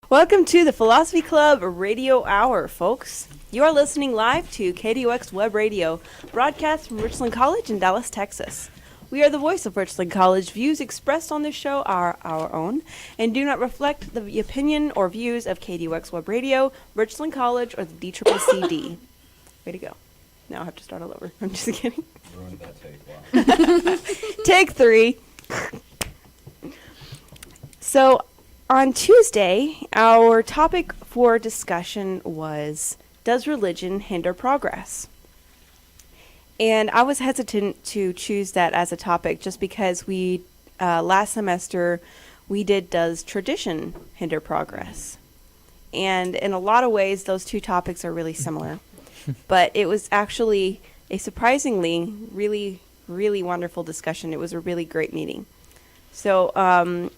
Welcome to the Philosophy Club Radio Hour, folks. You are listening live to KDOX Web Radio, broadcast from Richland College in Dallas, Texas. We are the voice of Richland College. Views expressed on this show are our own and do not reflect the opinion or views of KDOX Web Radio, Richland College, or the DCCCD. Way to go. Now I have to start all over. I'm just kidding. Ruined that take. Wow. Take 3. So, on Tuesday, our topic for discussion was, does religion hinder progress? And I was hesitant to choose that as a topic just because we, last semester, we did does tradition hinder progress? And in a lot of ways, those two topics are really similar. But it was actually a surprisingly really, really wonderful discussion. It was a really great meeting. So,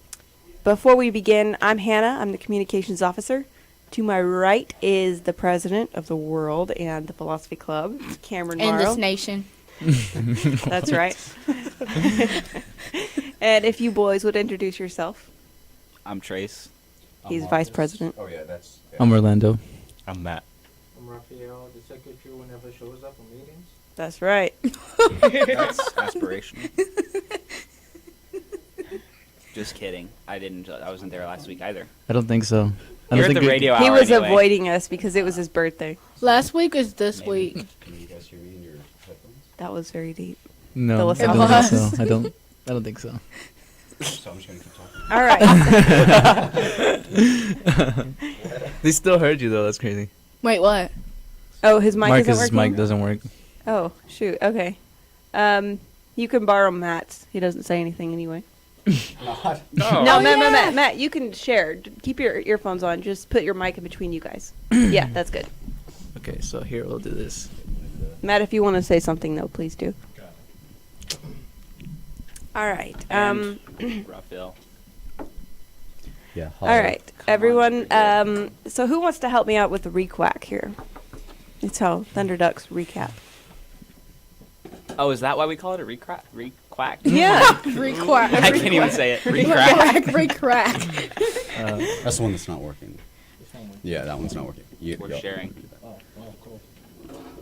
before we begin, I'm Hannah. I'm the communications officer. To my right is the president of the world and the Philosophy Club, Cameron Morrow. And this nation. That's right. And if you boys would introduce yourself. I'm Trace. He's vice president. Oh, yeah, that's... Yeah. I'm Orlando. I'm Matt. I'm Raphael, the secretary who never shows up for meetings. That's right. That's aspirational. Just kidding. I wasn't there last week either. I don't think so. I You're don't at the think radio hour He was anyway. avoiding us because it was his birthday. Last week is this Maybe. week. Can you guys hear me in your headphones? That was very deep. No, I Philosophical. don't think so. I don't think so. So I'm just going to keep talking. All right. They still heard you though. That's crazy. Wait, what? Oh, his mic isn't Marcus's working? mic doesn't work. Oh, shoot. Okay. You can borrow Matt's. He doesn't say anything anyway. Not. Oh. No, Oh, yeah. Matt, you can share. Keep your earphones on. Just put your mic in between you guys. Yeah, that's good. Okay, so here we'll do this. Matt, if you want to say something, though, please do. All right. And Raphael. Yeah. All right, Come on, everyone. Jupiter. So who wants to help me out with the requack here? It's how Thunder Ducks recap. Oh, is that why we call it a requack? Yeah. Requack. I can't even say it. Recrack. Recrack. That's the one that's not working. Yeah, that one's not working. We're sharing. Oh, cool.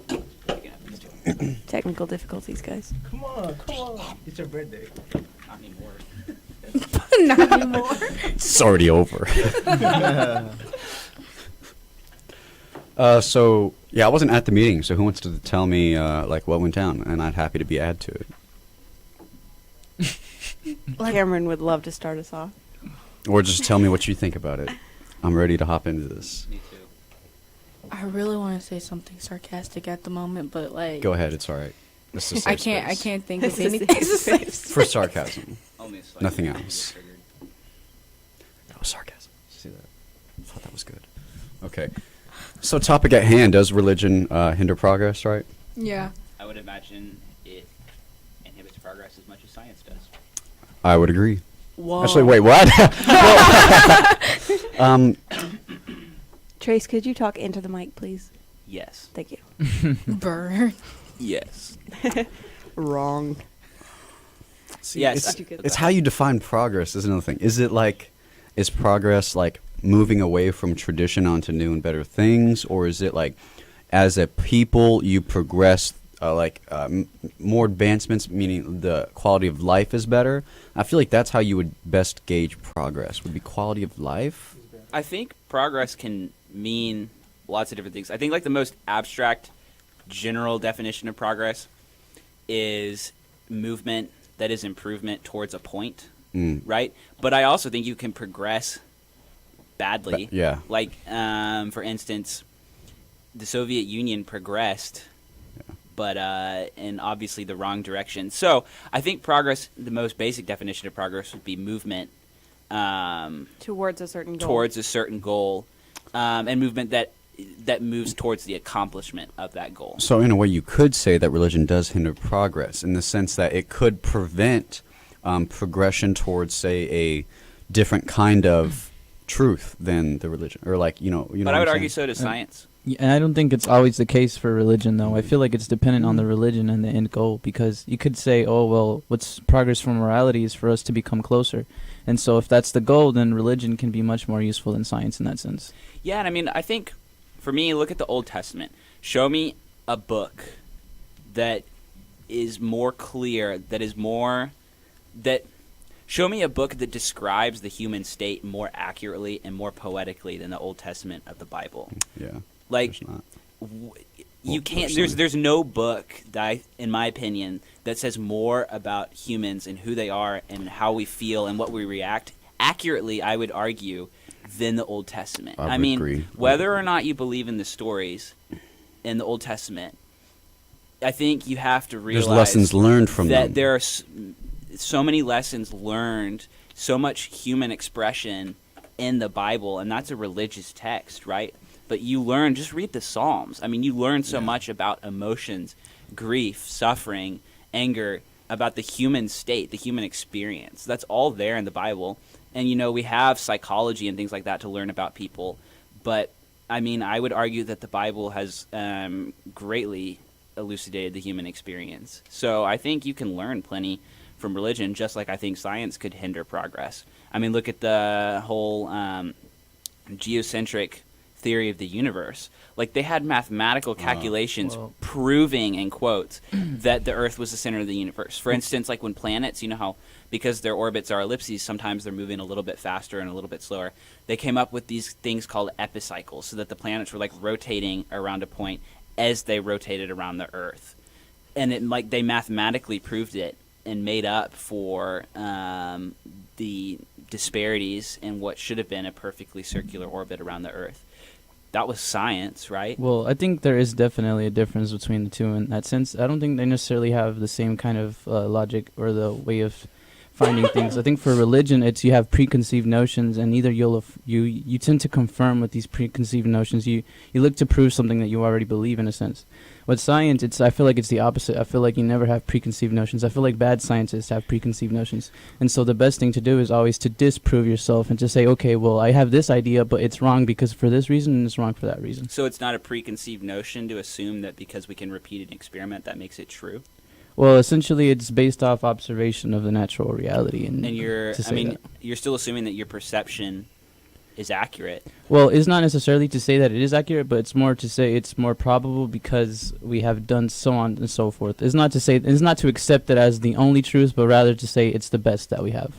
You can have these two. Technical difficulties, guys. Come on. It's your birthday. Not anymore. Not anymore. It's already over. So, yeah, I wasn't at the meeting, so who wants to tell me, what went down? And I'd happy to be added to it. Cameron would love to start us off. Or just tell me what you think about it. I'm ready to hop into this. Me too. I really want to say something sarcastic at the moment, but like Go ahead, it's all right. This is a I safe can't space. think of This is anything. a safe For sarcasm. Only so I Nothing can else. get triggered. That was sarcasm. See that? I thought that was good. Okay. So, topic at hand, does religion hinder progress, right? Yeah. I would imagine it inhibits progress as much as science does. I would agree. Whoa. Actually, wait, what? Trace, could you talk into the mic, please? Yes. Thank you. Burn. Yes. Wrong. See, Yes. it's how you define progress is another thing. Is progress like moving away from tradition onto new and better things, or is it like as a people you progress more advancements, meaning the quality of life is better? I feel like that's how you would best gauge progress, would be quality of life. I think progress can mean lots of different things. I think like the most abstract general definition of progress is movement that is improvement towards a point, right? But I also think you can progress badly. Yeah. Like, for instance, the Soviet Union progressed, but in obviously the wrong direction. So I think progress, the most basic definition of progress would be movement Towards a certain goal. towards a certain goal, and movement that moves towards the accomplishment of that goal. So in a way, you could say that religion does hinder progress in the sense that it could prevent progression towards, say, a different kind of truth than the religion, or like But I would argue so does science. Yeah, and I don't think it's always the case for religion, though. I feel like it's dependent on the religion and the end goal, because you could say, oh, well, what's progress for morality is for us to become closer. And so if that's the goal, then religion can be much more useful than science in that sense. Yeah, and I mean, I think for me, look at the Old Testament. Show me a book that is more clear, show me a book that describes the human state more accurately and more poetically than the Old Testament of the Bible. Yeah. Like, There's not. you can't. personally. There's no book that, in my opinion, that says more about humans and who they are and how we feel and what we react accurately, I would argue, than the Old Testament. I would mean, agree. whether or not you believe in the stories in the Old Testament, I think you have to realize There's lessons learned from that them. there are so many lessons learned, so much human expression in the Bible, and that's a religious text, right? But you learn, just read the Psalms. I mean, you learn so much about emotions, grief, suffering, anger, about the human state, the human experience. That's all there in the Bible. And, we have psychology and things like that to learn about people. But, I mean, I would argue that the Bible has greatly elucidated the human experience. So I think you can learn plenty from religion, just like I think science could hinder progress. I mean, look at the whole geocentric theory of the universe. Like, they had mathematical calculations well. proving, in quotes, that the Earth was the center of the universe. For instance, like when planets, how because their orbits are ellipses, sometimes they're moving a little bit faster and a little bit slower. They came up with these things called epicycles, so that the planets were like rotating around a point as they rotated around the Earth. And they mathematically proved it and made up for the disparities in what should have been a perfectly circular orbit around the Earth. That was science, right? Well, I think there is definitely a difference between the two in that sense. I don't think they necessarily have the same kind of logic or the way of finding things. I think for religion, it's you have preconceived notions, and either you tend to confirm with these preconceived notions. You look to prove something that you already believe in a sense. With science, I feel like it's the opposite. I feel like you never have preconceived notions. I feel like bad scientists have preconceived notions. And so the best thing to do is always to disprove yourself and to say, okay, well, I have this idea, but it's wrong because for this reason and it's wrong for that reason. So it's not a preconceived notion to assume that because we can repeat an experiment that makes it true? Well, essentially, it's based off observation of the natural reality. And you're still assuming that your perception is accurate. Well, it's not necessarily to say that it is accurate, but it's more to say it's more probable because we have done so on and so forth. It's not to accept it as the only truth, but rather to say it's the best that we have.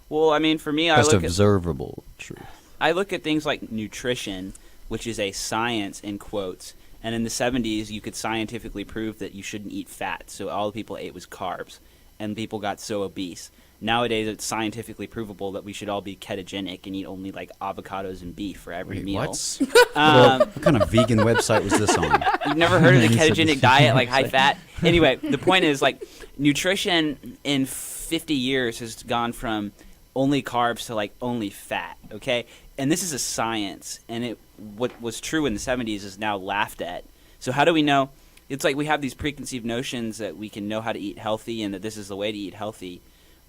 Well, I mean, for me, Best observable truth. I look at things like nutrition, which is a science in quotes. And in the 70s, you could scientifically prove that you shouldn't eat fat, so all the people ate was carbs, and people got so obese. Nowadays, it's scientifically provable that we should all be ketogenic and eat only like avocados and beef for every meal. What? Um, What kind of vegan website was this on? You've never heard of the ketogenic diet, like high fat? Anyway, the point is, like, nutrition in 50 years has gone from only carbs to like only fat, okay? And this is a science, and what was true in the 70s is now laughed at. So how do we know? It's like we have these preconceived notions that we can know how to eat healthy and that this is the way to eat healthy.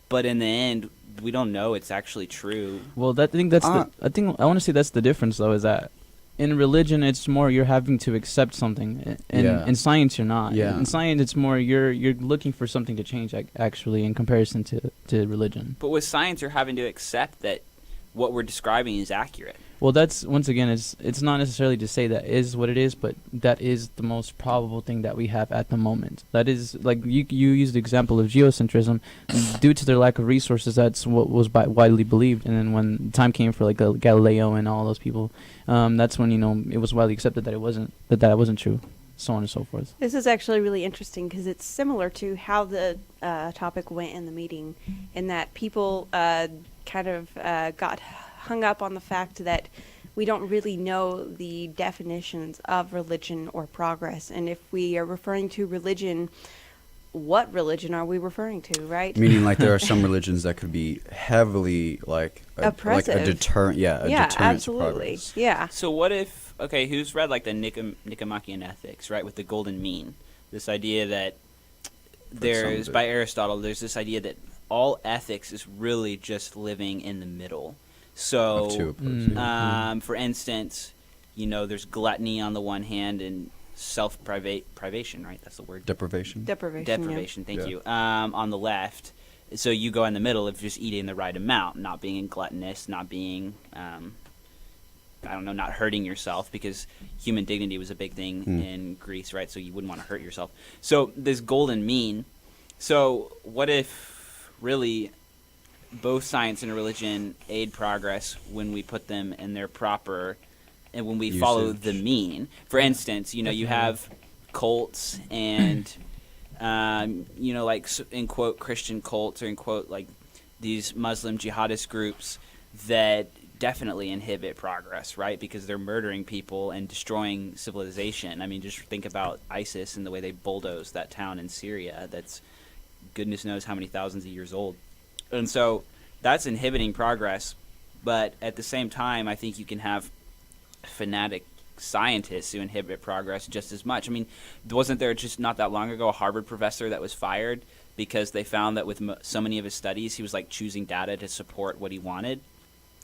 But in the end, we don't know it's actually true. Well, I think I want to say that's the difference, though, is that in religion, it's more you're having to accept something. In science, you're not. Yeah. In science, it's more you're looking for something to change, actually, in comparison to religion. But with science, you're having to accept that what we're describing is accurate. Well, that's, once again, it's not necessarily to say that is what it is, but that is the most probable thing that we have at the moment. That is, like, you used the example of geocentrism. Due to their lack of resources, that's what was widely believed. And then when time came for, like, Galileo and all those people, that's when, it was widely accepted that it wasn't, that wasn't true, so on and so forth. This is actually really interesting because it's similar to how the topic went in the meeting, in that people kind of got hung up on the fact that we don't really know the definitions of religion or progress. And if we are referring to religion, what religion are we referring to, right? Meaning, like, there are some religions that could be heavily, like, oppressive. like a deterrent. Yeah, a yeah, deterrent to absolutely. progress. Yeah. So what if, okay, who's read like the Nicomachean Ethics, right, with the golden mean? This idea that there's, by Aristotle, there's this idea that all ethics is really just living in the middle. So, Of two opposed. for instance, there's gluttony on the one hand and privation, right? That's the word. Deprivation. Deprivation. Thank Yeah. you. On the left. So you go in the middle of just eating the right amount, not being gluttonous, not being, not hurting yourself, because human dignity was a big thing in Greece, right? So you wouldn't want to hurt yourself. So this golden mean. So what if really both science and religion aid progress when we put them in their proper, and when we follow Usage. the mean? For instance, you have cults and, like in quote Christian cults, or in quote like these Muslim jihadist groups that definitely inhibit progress, right? Because they're murdering people and destroying civilization. I mean, just think about ISIS and the way they bulldozed that town in Syria that's goodness knows how many thousands of years old. And so that's inhibiting progress. But at the same time, I think you can have fanatic scientists who inhibit progress just as much. I mean, wasn't there just not that long ago a Harvard professor that was fired because they found that with so many of his studies, he was like choosing data to support what he wanted?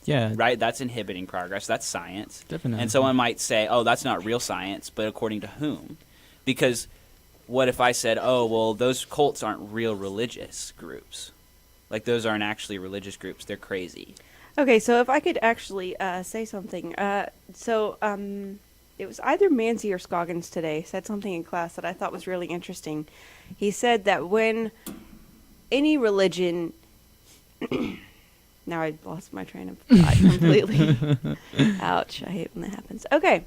Yeah. Right? That's inhibiting progress. That's science. Definitely. And someone might say, oh, that's not real science, but according to whom? Because what if I said, oh, well, those cults aren't real religious groups? Like, those aren't actually religious groups. They're crazy. Okay, so if I could actually say something. It was either Manzi or Scoggins today said something in class that I thought was really interesting. He said that when any religion... Now I lost my train of thought completely. Ouch, I hate when that happens. Okay.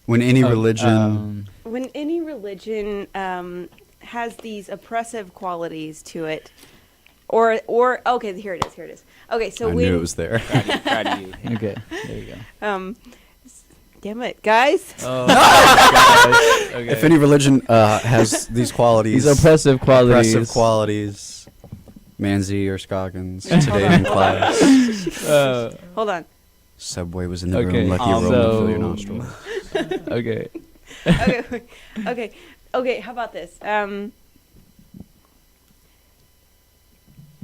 When any religion. When any religion has these oppressive qualities to it, or okay, here it is. Okay, so I when knew it was there. Proud of you. Okay, there you go. Damn it, guys. Oh, gosh. Okay. If any religion has these qualities, These oppressive qualities. Manzi or Scoggins today in class. Hold on. Subway was in the Okay, room, lucky roll so- fill your nostrils. Okay. Okay, how about this?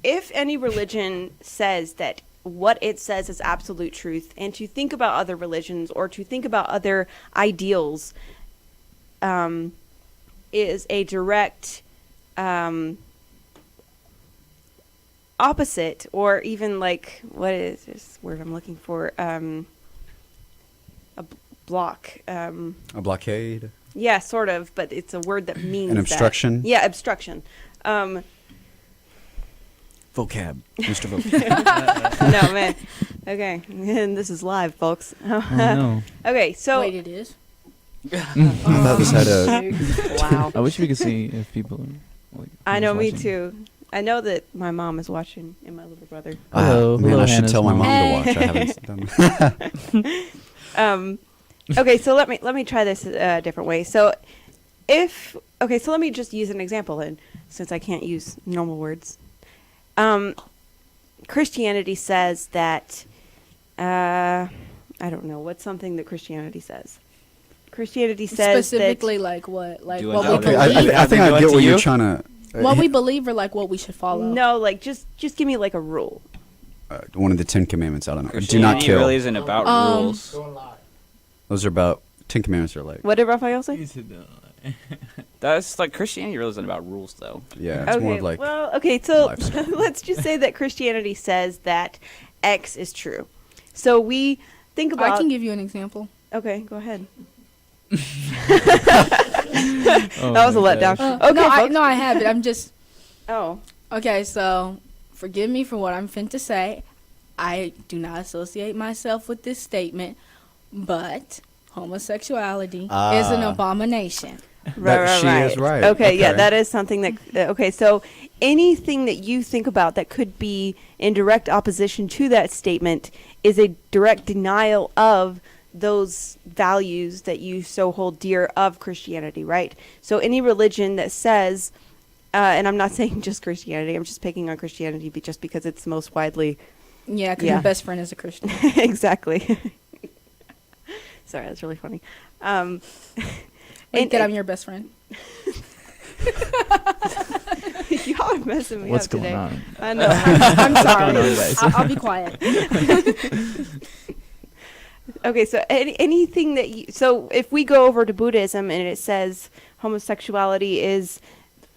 If any religion says that what it says is absolute truth, and to think about other religions or to think about other ideals is a direct opposite, or even like, what is this word I'm looking for? A block. A blockade. Yeah, sort of, but it's a word that means An that. obstruction? Yeah, obstruction. Vocab. Mr. Vocab. No, man. Okay, and this is live, folks. Oh, no. Okay, so Wait, it is? I thought this had a... wow. I wish we could see if people are. Like, I know, me watching. too. I know that my mom is watching, and my little brother. Hello, man, hello, I should Hannah's tell my mom. mom to watch. I haven't done that. Okay, so let me try this a different way. So let me just use an example then, since I can't use normal words. Christianity says that I don't know, what's something that Christianity says? Christianity says Specifically, like what? Like Do what unto we others. Okay, believe? I think I Do get unto what you're you? trying to... What we believe, or like what we should follow? No, like just give me like a rule. one of the 10 Commandments, I don't know. Do Christianity not kill. really isn't about rules. Don't lie. Those are about... 10 Commandments are like... What did Raphael say? That's like Christianity really isn't about rules, though. Yeah, it's more of like... well, okay, so lifestyle. let's just say that Christianity says that X is true. So we think about... I can give you an example. Okay, go ahead. Oh That was a my letdown. gosh. Okay, no, folks. I have it. I'm just Oh, okay. So forgive me for what I'm fin to say. I do not associate myself with this statement, but homosexuality is an Ah. abomination. She is right. Okay, yeah, Okay. that is something that... okay, so anything that you think about that could be in direct opposition to that statement is a direct denial of those values that you so hold dear of Christianity, right? So any religion that says, and I'm not saying just Christianity, I'm just picking on Christianity just because it's the most widely... Yeah, because Yeah. my best friend is a Christian. Exactly. Sorry, that's really funny. Wait, And- that I'm your best friend. Y'all are messing me What's up going today. on? I know. I'm sorry. going on, guys? I'll be quiet. Okay, so anything that so if we go over to Buddhism and it says homosexuality is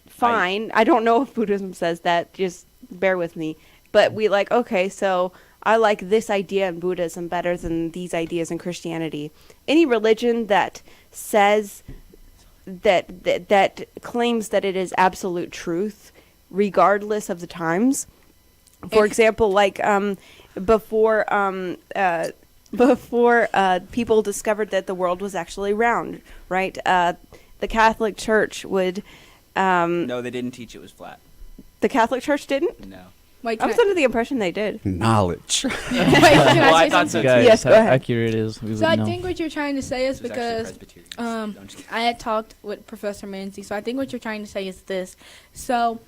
fine, I don't know if Buddhism says that, just bear with me. But we like, okay, so I like this idea in Buddhism better than these ideas in Christianity. Any religion that says that claims that it is absolute truth regardless of the times. For example, like before people discovered that the world was actually round, right? The Catholic Church would. No, they didn't teach it was flat. The Catholic Church didn't? No. Wait, I was under the impression they did. Knowledge. wait, can Well, I I say thought something? so. Guys, Yes, how go ahead. accurate it is, we So would I know. think what you're trying to say is It was actually because Presbyterians. um, No, I'm just kidding. I had talked with Professor Manzi, so I think what you're trying to say is this. So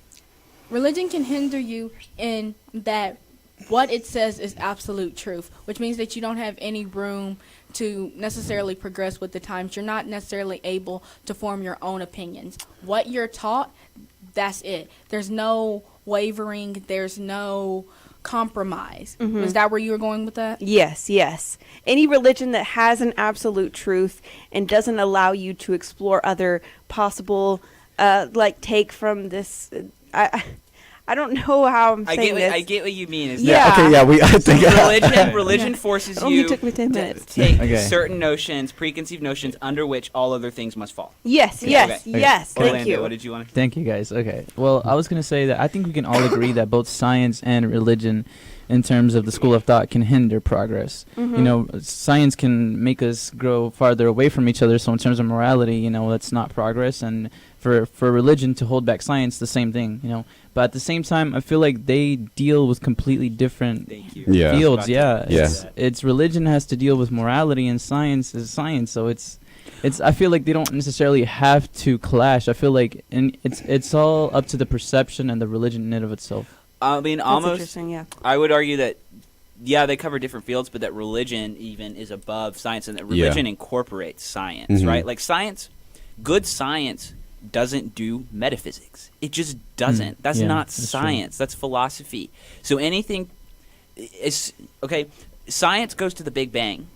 religion can hinder you in that what it says is absolute truth, which means that you don't have any room to necessarily progress with the times. You're not necessarily able to form your own opinions. What you're taught, that's it. There's no wavering. There's no compromise. Was that where you were going with that? Yes, yes. Any religion that has an absolute truth and doesn't allow you to explore other possible, take from this. I don't know how I'm saying this. I get what you mean. Is Yeah. Okay. Yeah. I think. Religion forces It only you took me 10 to minutes. take Okay. certain notions, preconceived notions, under which all other things must fall. Yes, Yeah, yes, okay. yes. Thank Orlando, you. what did you want to? Thank you, guys. Okay. Well, I was going to say that I think we can all agree that both science and religion, in terms of the school of thought, can hinder progress. You know, science can make us grow farther away from each other. So in terms of morality, you know, that's not progress. And for religion to hold back science, the same thing, you know. But at the same time, I feel like they deal with completely different Thank you. Yeah. fields. Yeah. Yeah. It's religion has to deal with morality, and science is science. So it's I feel like they don't necessarily have to clash. I feel like it's all up to the perception and the religion in and of itself. I mean, That's almost. interesting, yeah. I would argue that, yeah, they cover different fields, but that religion even is above science, and that Yeah. religion incorporates science, Mhm. right? Like science, good science doesn't do metaphysics. It just doesn't. That's Yeah, not that's true. science. That's philosophy. So anything is okay. Science goes to the Big Bang,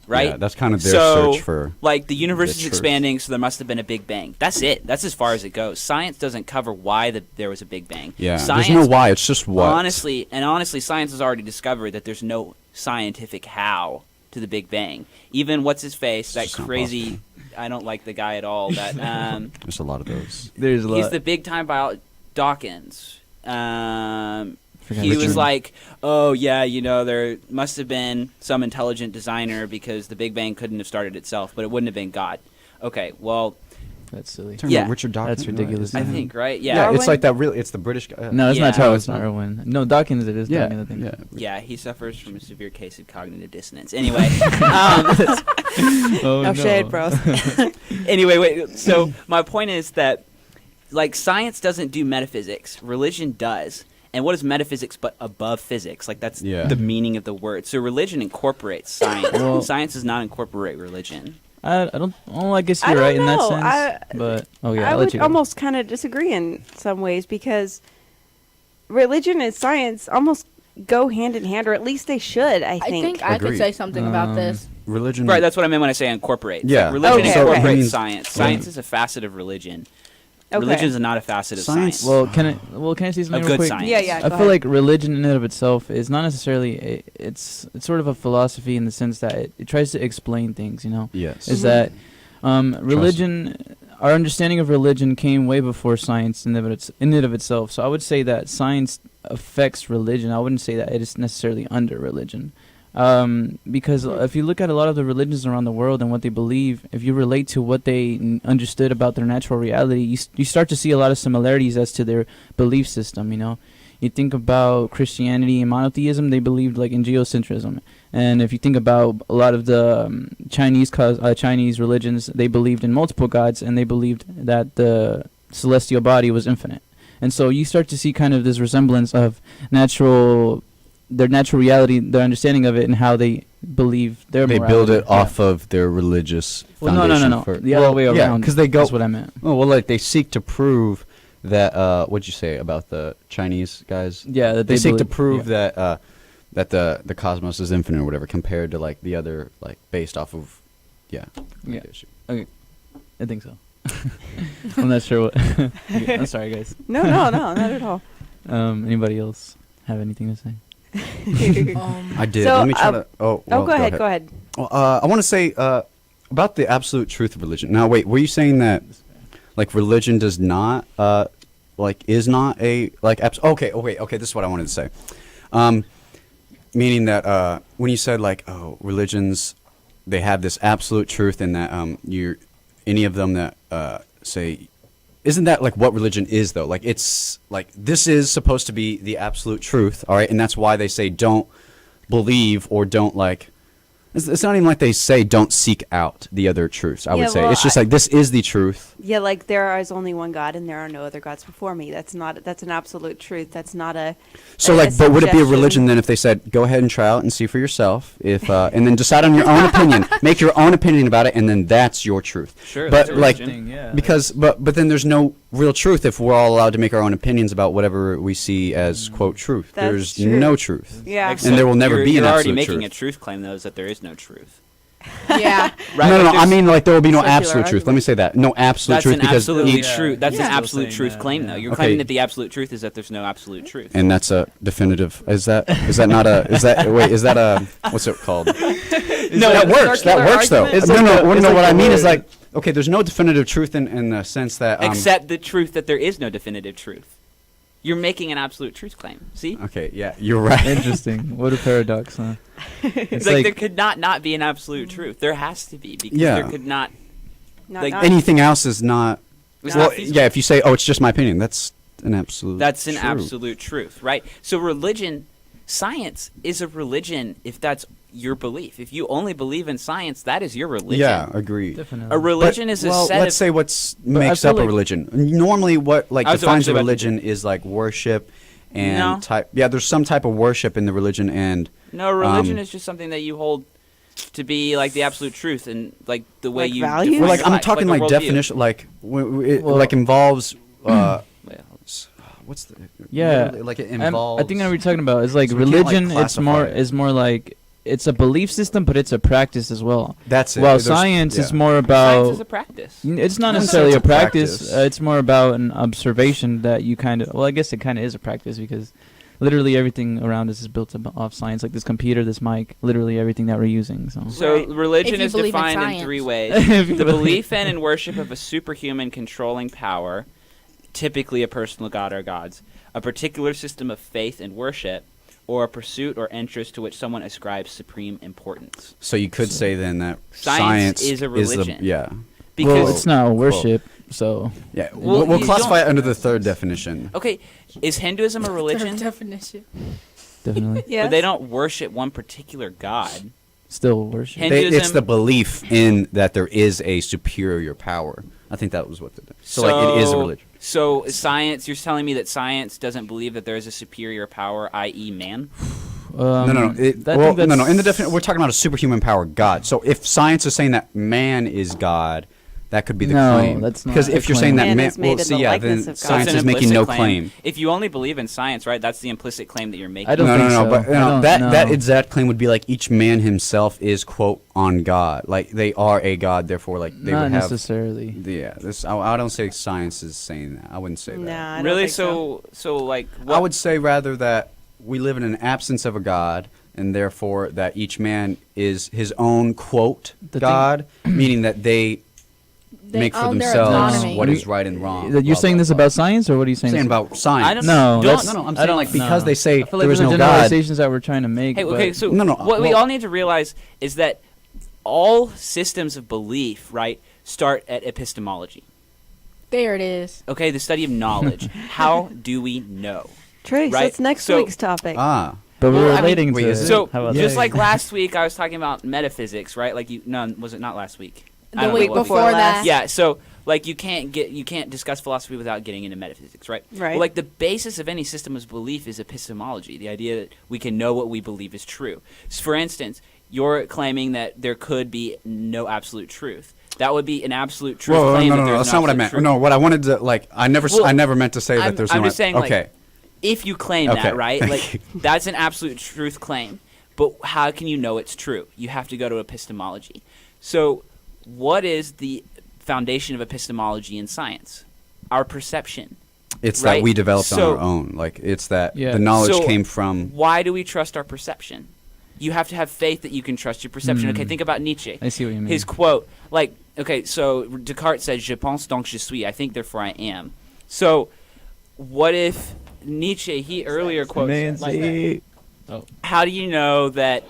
right? Yeah, that's kind of their So, search for. like the universe is truth. expanding, so there must have been a Big Bang. That's it. That's as far as it goes. Science doesn't cover why there was a Big Bang. Yeah. Science, There's no why. It's just what. honestly, science has already discovered that there's no scientific how to the Big Bang. Even what's his face, that It's not crazy. I don't like the guy at all. That There's a lot of those. There's a lot. he's the big time Dawkins. Forgot He his was name. like, oh yeah, you know, there must have been some intelligent designer because the Big Bang couldn't have started itself, but it wouldn't have been God. Okay, well, That's silly. Talking Yeah. about Richard Dawkins. That's ridiculous. I Mhm. think right, Yeah, yeah, Darwin? it's like that. Really, it's the British guy. No, it's not Yeah. Charles No, it's not. Darwin. No, Dawkins. It is Yeah. Dawkins. I think. Yeah. yeah. He suffers from a severe case of cognitive dissonance. Anyway, Oh, No shade, bros. anyway, wait. So my point is that, like, science doesn't do metaphysics. Religion does. And what is metaphysics but above physics? Like, that's Yeah. the meaning of the word. So religion incorporates science. Well- Science does not incorporate religion. I don't. Oh, I guess I you're don't right in that know. sense. But okay, I I'll let would you go. almost kind of disagree in some ways because religion and science almost go hand in hand, or at least they should, I I think. think I could Agreed. say something about this. Religion. Right, that's what I meant when I say incorporate. Yeah. Like, religion Okay, incorporates okay. science. Science is a facet of religion. Okay. Religion is not a facet of Science- science. Well, can I say something A real good quick? science. Yeah, yeah. I go feel ahead. like religion in and of itself is not necessarily it's sort of a philosophy in the sense that it tries to explain things. You know, Yes. is that religion? Our understanding of religion came way before science in and of itself. So I would say that science affects religion. I wouldn't say that it is necessarily under religion. Because if you look at a lot of the religions around the world and what they believe, if you relate to what they understood about their natural reality, you start to see a lot of similarities as to their belief system, you know. You think about Christianity and monotheism, they believed like in geocentrism. And if you think about a lot of the Chinese religions, they believed in multiple gods, and they believed that the celestial body was infinite. And so you start to see kind of this resemblance of their natural reality, their understanding of it, and how they believe their They morality. build it Yeah. off of their religious Well, foundation. no. For, The other way yeah, around. because they go. That's what I meant. Oh well, like they seek to prove that. What'd you say about the Chinese guys? Yeah, that They seek to believe- prove yeah. that that the cosmos is infinite or whatever, compared to like the other, like based off of, yeah. Yeah. issue. I think so. I'm not sure what. Okay, I'm sorry, guys. No, not at all. Anybody else have anything to say? I did. So, Let me try to. Oh, well, Go ahead. Well, I want to say about the absolute truth of religion. Now, wait, were you saying that like religion does not like is not a like okay, this is what I wanted to say. Meaning that when you said like, oh, religions, they have this absolute truth, and that you're any of them that say, isn't that like what religion is though? Like it's like this is supposed to be the absolute truth, all right, and that's why they say don't believe or don't like. It's not even like they say don't seek out the other truths. I Yeah, would say well, it's just like this is the truth. Yeah, like there is only one God and there are no other gods before me. That's an absolute truth. That's not a. So a like, but would it be a suggestion. religion then if they said go ahead and try out and see for yourself, if and then decide on your own opinion, make your own opinion about it, and then that's your truth. Sure, but that's a like religion. Yeah, because but then there's no real truth if we're all allowed to make our own opinions about whatever we see as quote truth. That's There's true. no truth. Yeah. And there will never you're, be an you're already absolute making truth. a truth claim though, is that there is no truth. Yeah. Right? No, Like, I there's- mean like there will be no Circular absolute truth. Let me argument. say that. No absolute that's truth an because absolutely each true. That's Yeah. an absolute Still truth saying claim that, though. yeah. You're Okay. claiming that the absolute truth is that there's no absolute truth. and that's a definitive. Is that not a? Is that wait? Is that a? What's it called? No, that works. That circular works though. argument? No. What I mean is word. like okay. There's no definitive truth in the sense that Except the truth that there is no definitive truth. You're making an absolute truth claim. See? Okay. Yeah. You're right. Interesting. What a paradox, huh? It's like there could not be an absolute truth. There has to be because Yeah. there could not. Not- like, not- Anything else is not. It's Well, not feasible. yeah. If you say, "Oh, it's just my opinion," that's an absolute. That's an true. absolute truth, right? So religion, science is a religion if that's your belief. If you only believe in science, that is your religion. Yeah. Agreed. Definitely. A religion is a well, set let's of say what's I makes feel up a like- religion. Normally, what like I was defines a actually about to religion is like worship and No. type. Yeah, there's some type of worship in the religion, and No, religion Um, is just something that you hold to be like the absolute truth and like the way Like you values? define well, like your I'm life, talking a like worldview. definition, like it Well- like involves. Well, What's the? Yeah. like it I involves. think I know what you're talking about. It's like So we can't, like, religion. It's more classify it. is more like it's a belief system, but it's a practice as well. That's it. Well, There's- science is yeah. more about. Science is a practice. It's not Yeah, necessarily it's a a practice. practice. It's more about an observation that you kind of. Well, I guess it kind of is a practice because literally everything around us is built off science. Like this computer, this mic, literally everything that we're using. So. So Right. religion If you is believe in defined in science. three ways: If you the believe- belief in and worship of a superhuman controlling power, typically a personal god or gods, a particular system of faith and worship, or a pursuit or interest to which someone ascribes supreme importance. So you could say then that Science is a religion. yeah. Because well, it's not worship. So Yeah. Well, We'll you classify don't- it under the third definition. okay, is Hinduism a religion? Third definition. definitely Yes. But they don't worship one particular god. still worship. Hinduism- It's the belief in that there is a superior power. I think that was what the. So like it is a religion. So science, you're telling me that science doesn't believe that there is a superior power, i.e., man? No. In the definition, we're talking about a superhuman power, God. So if science is saying that man is God, that could be the No, claim. that's not Because the if you're saying that claim. Man man, is made well, in see, the yeah, likeness then of God. science It's is an making implicit no claim. If you only believe in science, right, that's the implicit claim that you're making. I don't No, think so. but I don't that know. exact claim would be like each man himself is quote on God, like they are a God, therefore like they not would have. necessarily. Yeah, I don't say science is saying that. I wouldn't say that. Nah, I don't Really? think so. So like, I would say rather that we live in an absence of a God, and therefore that each man is his own quote The thing- God, meaning that they make for own their themselves autonomy. what is right and wrong. You're blah, saying blah, this blah. about science, or what are you saying? saying this about science. I don't- No, don't- that's No, I'm I saying don't- like because they say I feel like there is those no are God. generalizations that we're trying to make. hey, but okay, so No, what we well- all need to realize is that all systems of belief, right, start at epistemology. There it is. Okay, the study of knowledge. How do we know? Trace, Right, that's next so- week's topic. Ah, but Well, we're I mean- relating Wait, to is it. it? So How about just that? like last week, I was talking about metaphysics, right? Like was it not last week? I The don't know week what before before that. last. Yeah, so Like you can't discuss philosophy without getting into metaphysics, right? Right. Well, like the basis of any system of belief is epistemology, the idea that we can know what we believe is true. So for instance, you're claiming that there could be no absolute truth. That would be an absolute truth Whoa, claim. no, that's not what I meant. No, what I wanted to I never meant to say that there's no. I'm just saying, okay. like, if you claim Okay, that, right? thank Like you. that's an absolute truth claim. But how can you know it's true? You have to go to epistemology. So, what is the foundation of epistemology in science? Our perception. It's right? that we developed So- on our own. Like it's that Yeah. the knowledge So came from. Why do we trust our perception? You have to have faith that you can trust your perception. Okay, think about Nietzsche. I see what you mean. His quote, like, okay, so Descartes said, "Je pense donc je suis." I think, therefore I am. So, what if Nietzsche? He earlier quotes, like, how do you know that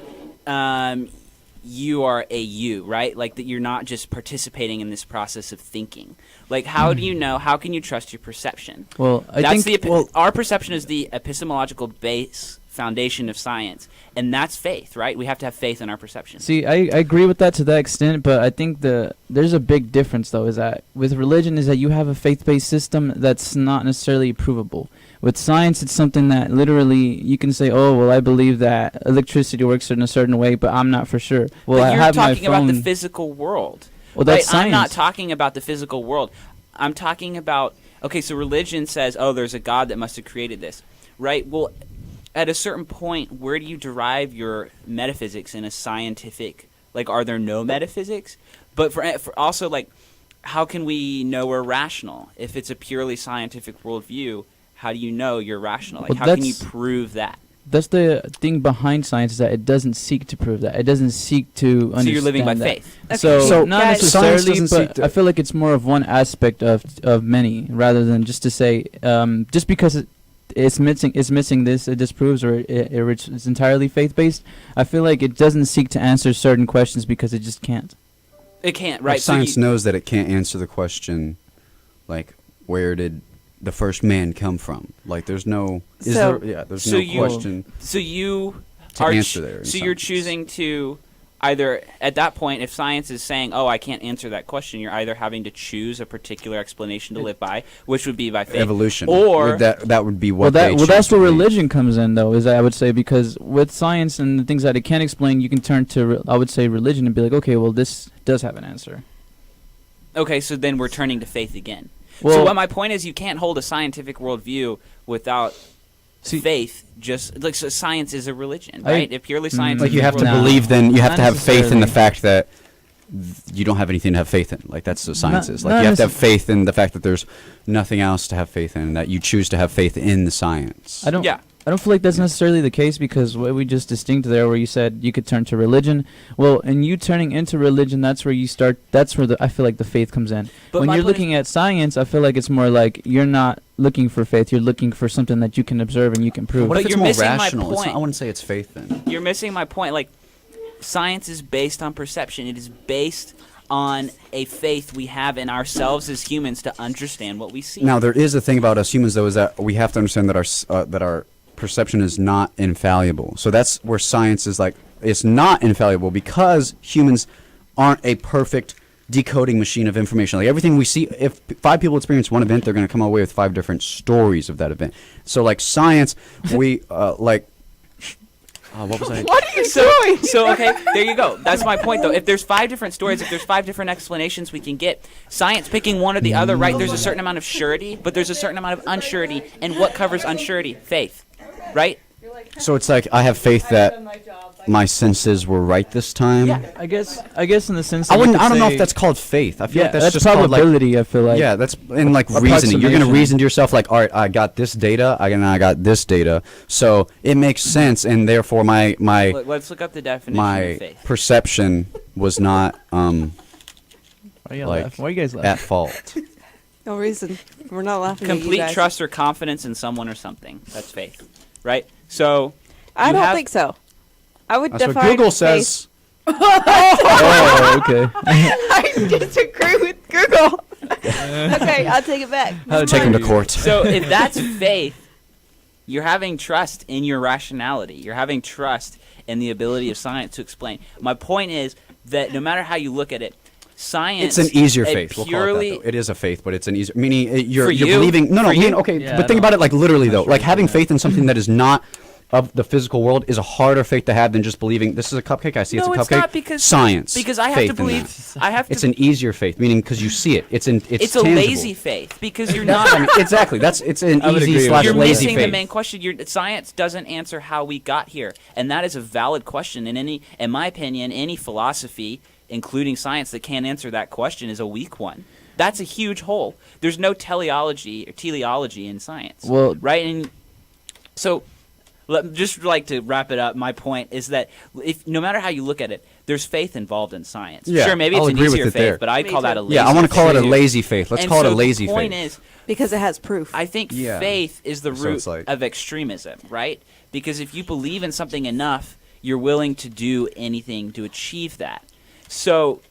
you are a you, right? Like that you're not just participating in this process of thinking. Like, how do you know? How can you trust your perception? Well, I That's think our perception is the epistemological base foundation of science, and that's faith, right? We have to have faith in our perception. See, I agree with that to that extent, but I think there's a big difference though. Is that with religion is that you have a faith-based system that's not necessarily provable. With science, it's something that literally you can say, "Oh, well, I believe that electricity works in a certain way, but I'm not for sure." Well, but I you're have my talking phone. about the physical world. Well, that's right? science. I'm not talking about the physical world. I'm talking about, okay, so religion says, oh, there's a God that must have created this, right? Well, at a certain point, where do you derive your metaphysics in a scientific, like, are there no metaphysics? But for also, like, how can we know we're rational? If it's a purely scientific worldview, how do you know you're rational? Like, Well, how can you that's- prove that? That's the thing behind science is that it doesn't seek to prove that. It doesn't seek to understand. So you're living by that. faith. So, So not guys- Science necessarily, doesn't seek but to- I feel like it's more of one aspect of many, rather than just to say just because it's missing this, it disproves, or it's entirely faith based. I feel like it doesn't seek to answer certain questions because it just can't. It can't, Like right? So science you- knows that it can't answer the question, like where did the first man come from? Like there's no. Is So- there? Yeah, there's so no you- question. So you To are answer there in So you're science. choosing to either at that point, if science is saying, "Oh, I can't answer that question," you're either having to choose a particular explanation to live by, which would be by faith, Evolution, or that would be what. Well, they that's choose where to believe. religion comes in, though. Is I would say because with science and the things that it can't explain, you can turn to I would say religion and be like, okay, well, this does have an answer. okay, so then we're turning to faith again. Well, So what my point is, you can't hold a scientific worldview without See- faith. Just like so science is a religion, I- right? If purely science, Like you have to No. believe, then you have Not to have faith in the necessarily. fact that you don't have anything to have faith in. Like that's what science is. Like not you have to have necess- faith in the fact that there's nothing else to have faith in, and that you choose to have faith in the science. I don't. Yeah. I don't feel like that's necessarily the case because what we just distinct there, where you said you could turn to religion. Well, and you turning into religion, that's where you start. That's where I feel like the faith comes in. But When my you're point is- looking at science, I feel like it's more like you're not looking for faith. You're looking for something that you can observe and you can prove. What But if it's you're more missing my rational? It's point. not, I wouldn't say it's faith then. You're missing my point. Like, science is based on perception. It is based on a faith we have in ourselves as humans to understand what we see. Now there is a thing about us humans though, is that we have to understand that our perception is not infallible. So that's where science is like it's not infallible because humans aren't a perfect decoding machine of information. Like everything we see, if 5 people experience one event, they're going to come away with 5 different stories of that event. So like science, we like. What was I? What are you So, doing? so okay, there you go. That's my point, though. If there's 5 different stories, if there's 5 different explanations we can get, science picking one or the other, right? There's a certain amount of surety, but there's a certain amount of unsurety, and what covers unsurety? Faith, right? So it's like I have faith that my senses were right this time. Yeah. I guess in the sense. I that you wouldn't. could I don't know say- if that's called faith. I feel Yeah, like that's that's just called like. probability. I feel like. Yeah, that's in like reasoning. You're gonna Approximation. reason to yourself like, all right, I got this data, I got this data, so it makes sense, and therefore my Let's look up the definition of my faith. perception was not Why are you like, laughing? Why are you guys laughing? at fault. No reason. We're not laughing at you Complete guys. trust or confidence in someone or something. That's faith, right? So I you don't have- think so. I would That's what define Google faith- says. Oh, okay. I disagree with Google. Okay, I'll take it back. How Take him dare to you. court. So if that's faith, you're having trust in your rationality. You're having trust in the ability of science to explain. My point is that no matter how you look at it, Science. It's an easier it faith. We'll call Purely, it that, though. It is a faith, but it's an easier. Meaning you're For you're you? believing. No, For you? okay. Yeah, but think about it like literally though. Not Like sure having for faith in something that is not of the physical world is a harder faith to have than just believing this is a cupcake. I see no, it's a it's cupcake. not because Science. Because I have faith to in believe. that. I have to. It's an easier faith, meaning because you see it. It's It's a tangible. lazy faith because you're I not. mean, exactly. It's an I would agree easy with slash that. You're lazy missing faith. the main question. Science doesn't answer how we got here, and that is a valid question. And in my opinion, any philosophy, including science, that can't answer that question is a weak one. That's a huge hole. There's no teleology or teleology in science. Well, Right? And so, just like to wrap it up, my point is that if no matter how you look at it, there's faith involved in science. Yeah, sure, maybe I'll it's an agree with easier it faith, there. but I'd Me call that too. a lazy Yeah, I want to call it a faith. lazy faith. Let's And call it so a lazy the point faith. is, Because it has proof. I think Yeah. faith is the So root it's like- of extremism, right? Because if you believe in something enough, you're willing to do anything to achieve that. So,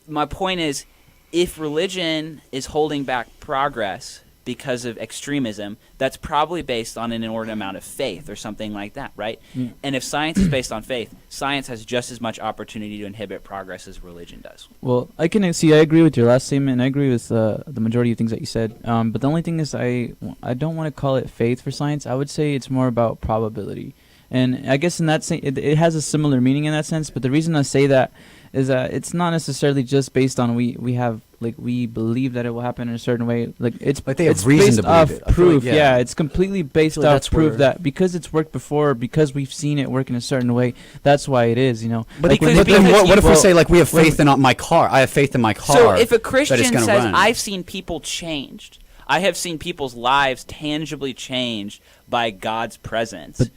my point is, if religion is holding back progress because of extremism, that's probably based on an inordinate amount of faith or something like that, right? Mm. And if science is based on faith, science has just as much opportunity to inhibit progress as religion does. well, I agree with your last statement. And I agree with the majority of things that you said. But the only thing is, I don't want to call it faith for science. I would say it's more about probability. And I guess in that sense, it has a similar meaning in that sense. But the reason I say that is that it's not necessarily just based on we believe that it will happen in a certain way. Like it's Like they have it's reason based to believe off it. I feel like, proof. yeah. Yeah, it's completely based feel like off that's proof where- that because it's worked before, because we've seen it work in a certain way. That's why it is. You know. But, Like, when because- but then because what if we well, say like we have wait, faith in my car? I have faith in my car. So if a that it's Christian gonna says, run. I've seen people changed, I have seen people's lives tangibly changed by God's presence. But-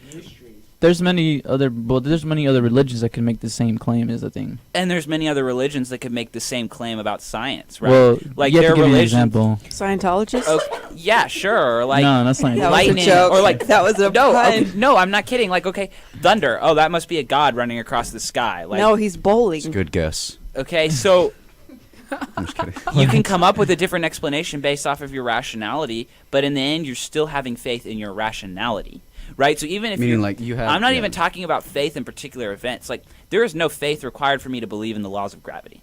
there's many other religions that can make the same claim is the thing. And there's many other religions that could make the same claim about science, right? Well, like you have their to give me an religion. example. Scientologists? Oh, yeah, sure. Or like no, that's not. That was a lightning, joke. or like That was a no, pun. okay, no, I'm not kidding. Like okay, thunder. Oh, that must be a god running across the sky. Like No, he's bowling. It's a good guess. okay, so I'm just kidding. you can come up with a different explanation based off of your rationality, but in the end, you're still having faith in your rationality, right? So even if Meaning you're, like you have. I'm not yeah. even talking about faith in particular events. Like there is no faith required for me to believe in the laws of gravity,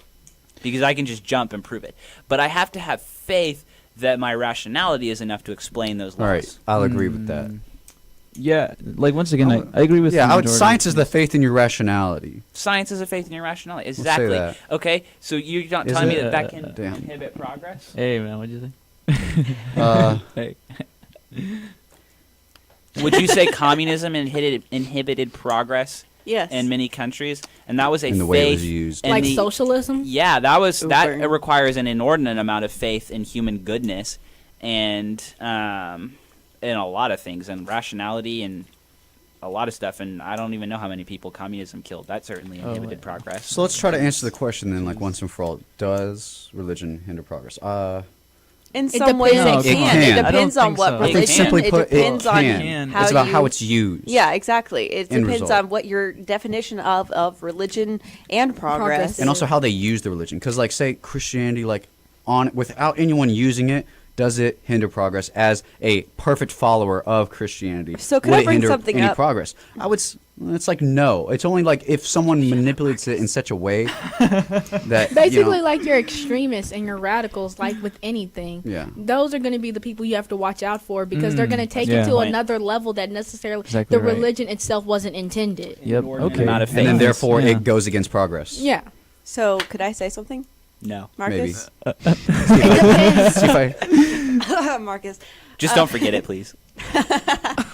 because I can just jump and prove it. But I have to have faith that my rationality is enough to explain those laws. All right, I'll agree with that. Yeah, like once again, I agree with. Yeah, the I would, majority. science is the faith in your rationality. Science is a faith in your rationality. say Exactly. that. Okay, so you're not Is telling me it? that can Damn. inhibit progress? Hey man, what'd you say? Uh, Hey. Would you say communism inhibited progress Yes. in many countries? And that was a in the faith. way it was used. and Like the- socialism? Yeah, that Uber. requires an inordinate amount of faith in human goodness and in a lot of things and rationality and a lot of stuff. And I don't even know how many people communism killed. That certainly Oh, inhibited wait. progress. So let's try to answer the question then, like once and for all. Does religion hinder progress? In It some ways depends. it It can. can. It I depends don't on think what so. I religion. think simply it put, depends it on can. how It's about you, how it's used. Yeah, exactly. It End depends result. on what your definition of religion and progress. Progress. And also how they use the religion. Because, like, say Christianity, like, on without anyone using it, does it hinder progress as a perfect follower of Christianity? So could would I it bring hinder something any up? progress? I would. It's like no. It's only like if someone manipulates it in such a way that Basically, you know, like your extremists and your radicals, like with anything. Yeah. Those are going to be the people you have to watch out for because they're going to take yeah. it to Right. another level that necessarily Exactly the right. religion itself wasn't intended. Yep. Inordinate Okay. amount of and then faith. therefore Yeah. it goes against progress. Yeah. So could I say something, No. Marcus? It depends. See if I- Marcus. Just don't forget it, please.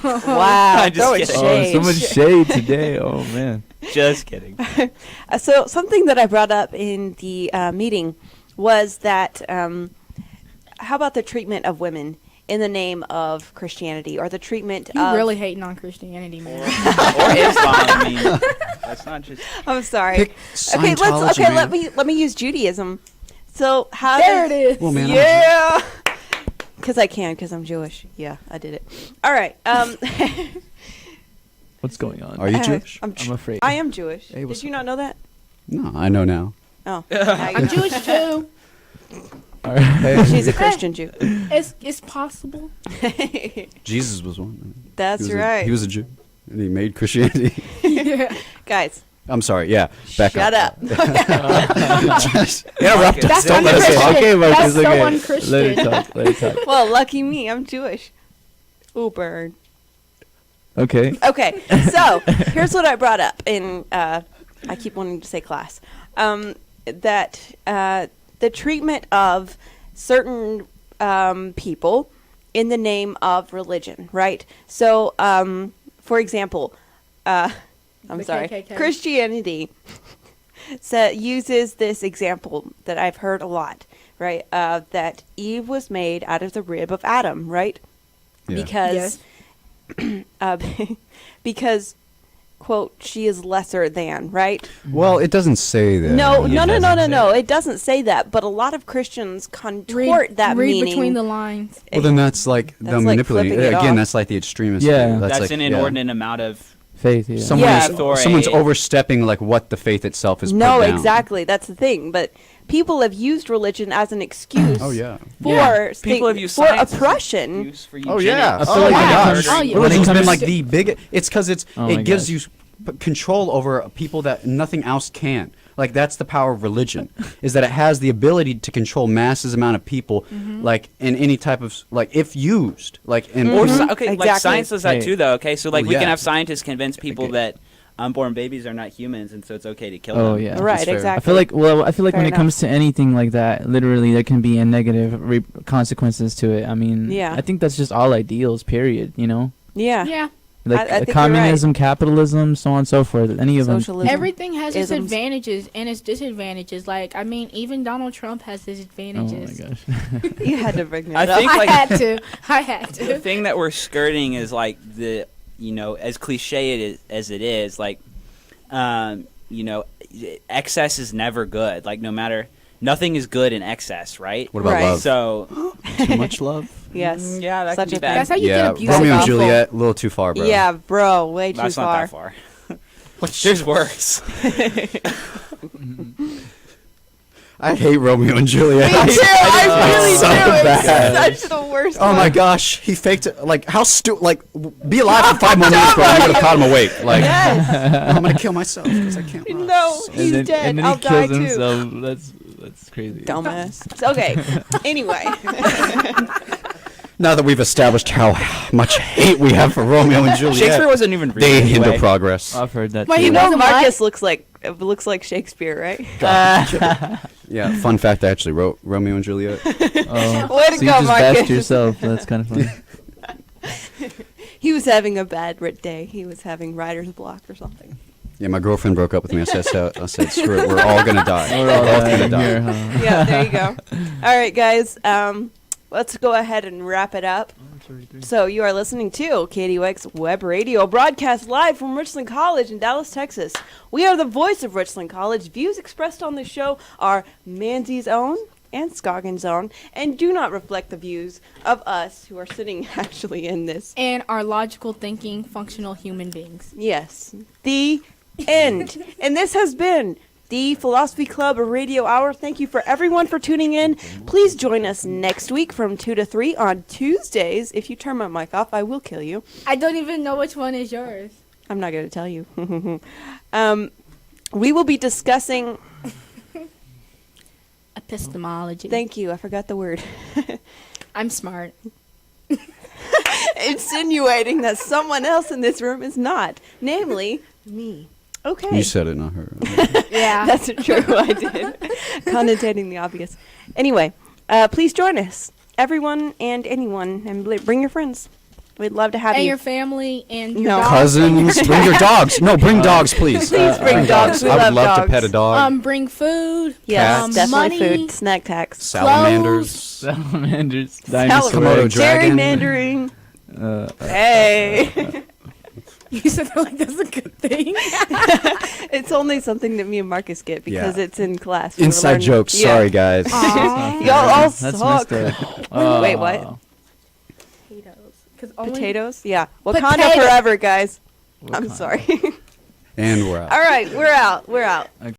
Wow. I'm just throwing kidding. Oh, shade. so much shade today. Oh man. Just kidding. So something that I brought up in the meeting was that how about the treatment of women in the name of Christianity, or the treatment You of? really hating on Christianity, man. Or Islam. I mean, that's not just. I'm sorry. Pick Okay, Scientology, okay. man. Let me use Judaism. So how? There does- it is. Well, man, I'm- Yeah. Because I can, because I'm Jewish. Yeah, I did it. All right. What's going on? Are you Jewish? I'm afraid. I am Jewish. Hey, what's Did you not know that? No, I know now. Oh, now you I'm know. Jewish too. All right. Hey, She's a Christian Jew. It's possible. Jesus was one. That's He was right. he was a Jew, and he made Christianity. Yeah. Guys, I'm sorry. Yeah. Back Shut up. Just interrupt us. That's Don't let us unchristian. talk. Okay, Marcus, That's so okay. unchristian. Let it talk. Let it talk. Well, lucky me, I'm Jewish. Ooh, burn. Okay. Okay, so here's what I brought up in, I keep wanting to say class, that the treatment of certain people in the name of religion, right? So, for example, I'm The sorry, KKK. Christianity uses this example that I've heard a lot, right? That Eve was made out of the rib of Adam, right? Yeah. Because uh, because quote she is lesser than, right? Well, it doesn't say that. No, doesn't say it doesn't say that, but a lot of Christians contort Read, that read meaning. between the lines. Well, then that's like That's the like manipulating. flipping it Again, off. that's like the extremist. Yeah. view. That's like, an yeah. inordinate amount of Faith. Yeah. Someone Yeah. is, someone's overstepping like what the faith itself is. No, put down. exactly. That's the thing. But people have used religion as an excuse Oh yeah. for Yeah. people have used for science as an oppression. excuse for Oh yeah. eugenics. I feel like my when it gosh. comes- Oh, yeah. when it Religion's been comes like to- the big. It's because Oh it my gives gosh. you control over people that nothing else can. Like that's the power of religion, is that it has the ability to control masses amount of people, Mm-hmm. like in any type of like if used, like in Or Mhm. okay, like Exactly. science does that Hey. too, though. Okay, so like Well, we yeah. can have scientists convince people Okay. that unborn babies are not humans, and so it's okay to kill Oh them. yeah. Right, fair. exactly. I feel like Fair when it enough. comes to anything like that, literally there can be a negative consequences to it. I mean, Yeah. I think that's just all ideals. Period. You know, Yeah. Yeah. like I think you're communism, capitalism, so on and so forth. Any of them. Socialism. Everything has its Isms. advantages and its disadvantages. Like, I mean, even Donald Trump has his Oh my advantages. gosh. You had to bring I that up. think, I like- had to. I had The to. thing that we're skirting is like the, as cliche as it is, like, excess is never good. Like, no matter, nothing is good in excess, right? What about Right. love? So, Too much love? Yes. yeah, that Such could a be thing. bad. That's how you Yeah, get abused. Romeo and awful. Juliet, a little too far, bro. Yeah, bro, way too That's not far. that far. There's worse. I hate Romeo and Juliet. Me too. I really so do. bad. It's such the worst. Oh my one. gosh, he faked it. Like how like be alive for 5 more minutes, bro. I would have caught him awake. Like Yes. I'm gonna kill myself because I can't. No, he's and then, dead. And then I'll he die kills too. himself. That's crazy. Dumbass. So, okay. Anyway. Now that we've established how much hate we have for Romeo and Juliet, Shakespeare wasn't even real. they hinder anyway. progress. I've heard that. Wait, too. he You know wasn't Marcus looks like Shakespeare, right? Yeah. Fun fact: I actually wrote Romeo and Juliet. Oh. Way to So go, you just Marcus. bashed yourself. That's kind of funny. He was having a bad day. He was having writer's block or something. Yeah, my girlfriend broke up with me. I said, screw it. We're all gonna die. We're all both dying gonna die. here, huh? Yeah, there you go. All right, guys. Let's go ahead and wrap it up. So you are listening to KDUX Web Radio, broadcast live from Richland College in Dallas, Texas. We are the voice of Richland College. Views expressed on this show are Manzi's own and Scoggins' own, and do not reflect the views of us who are sitting actually in this. And are logical thinking, functional human beings. Yes, the end. And this has been the Philosophy Club Radio Hour. Thank you for everyone for tuning in. Please join us next week from 2 to 3 on Tuesdays. If you turn my mic off, I will kill you. I don't even know which one is yours. I'm not going to tell you. We will be discussing... Epistemology. Thank you. I forgot the word. I'm smart. Insinuating that someone else in this room is not. Namely, me. Okay. You said it, not her. Yeah. That's true. I did. Connotating the obvious. Anyway, please join us. Everyone and anyone. And bring your friends. We'd love to have and you. your family and your No. dog. Cousins, bring your dogs. No, bring dogs, please. Please bring dogs. We I would love love dogs. to pet a dog. Bring food. Yes, Cats. definitely money. food. Snack tax. Salamanders. Salamanders. Salad. Komodo dragon. Gerrymandering. Uh, Hey. You said that like that's a good thing. It's only something that me and Marcus get because Yeah. it's in class. We were Inside learning- jokes. Yeah. Sorry, guys. Aw. Y'all all That's suck. messed up. Wait, what? Potatoes. 'Cause only- Potatoes? Yeah. Wakanda Potato- forever, guys. I'm Wakanda. sorry. And we're out. All right, we're out. We're out.